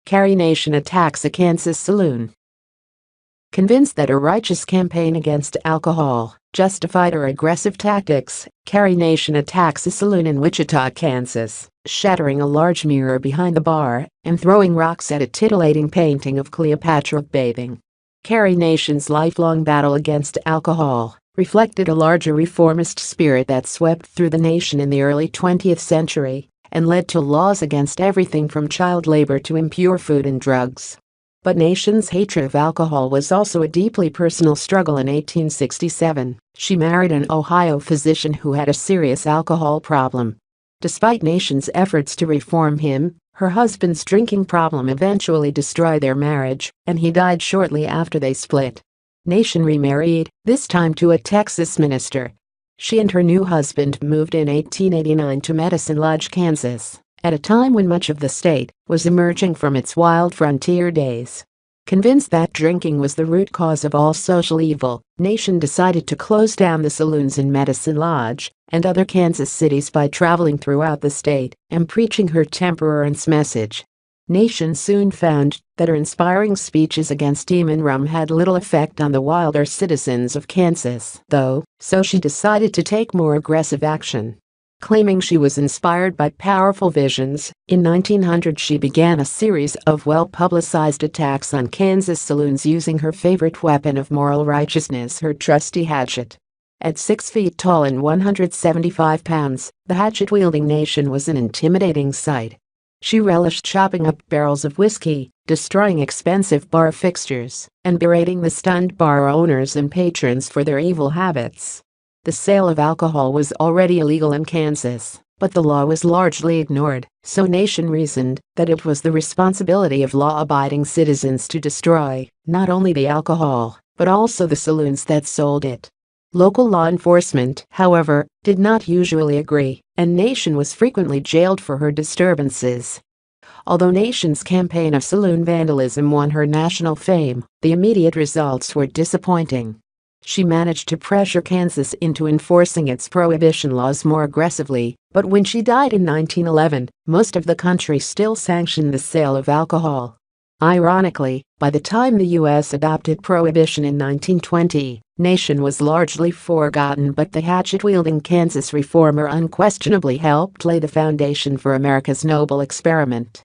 Carrie Nation attacks a Kansas saloon. Convinced that her righteous campaign against alcohol justified her aggressive tactics, Carrie Nation attacks a saloon in Wichita, Kansas, shattering a large mirror behind the bar and throwing rocks at a titillating painting of Cleopatra bathing. Carrie Nation's lifelong battle against alcohol reflected a larger reformist spirit that swept through the nation in the early 20th century and led to laws against everything from child labor to impure food and drugs. But Nation's hatred of alcohol was also a deeply personal struggle. In 1867, she married an Ohio physician who had a serious alcohol problem. Despite Nation's efforts to reform him, her husband's drinking problem eventually destroyed their marriage, and he died shortly after they split. Nation remarried, this time to a Texas minister. She and her new husband moved in 1889 to Medicine Lodge, Kansas, at a time when much of the state was emerging from its wild frontier days. Convinced that drinking was the root cause of all social evil, Nation decided to close down the saloons in Medicine Lodge and other Kansas cities by traveling throughout the state and preaching her temperance message. Nation soon found that her inspiring speeches against demon rum had little effect on the wilder citizens of Kansas, though, so she decided to take more aggressive action. Claiming she was inspired by powerful visions, in 1900 she began a series of well-publicized attacks on Kansas saloons using her favorite weapon of moral righteousness, her trusty hatchet. At 6 feet tall and 175 pounds, the hatchet-wielding Nation was an intimidating sight. She relished chopping up barrels of whiskey, destroying expensive bar fixtures, and berating the stunned bar owners and patrons for their evil habits. The sale of alcohol was already illegal in Kansas, but the law was largely ignored, so Nation reasoned that it was the responsibility of law-abiding citizens to destroy not only the alcohol, but also the saloons that sold it. Local law enforcement, however, did not usually agree, and Nation was frequently jailed for her disturbances. Although Nation's campaign of saloon vandalism won her national fame, the immediate results were disappointing. She managed to pressure Kansas into enforcing its prohibition laws more aggressively, but when she died in 1911, most of the country still sanctioned the sale of alcohol. Ironically, by the time the U.S. adopted prohibition in 1920, Nation was largely forgotten, but the hatchet-wielding Kansas reformer unquestionably helped lay the foundation for America's noble experiment.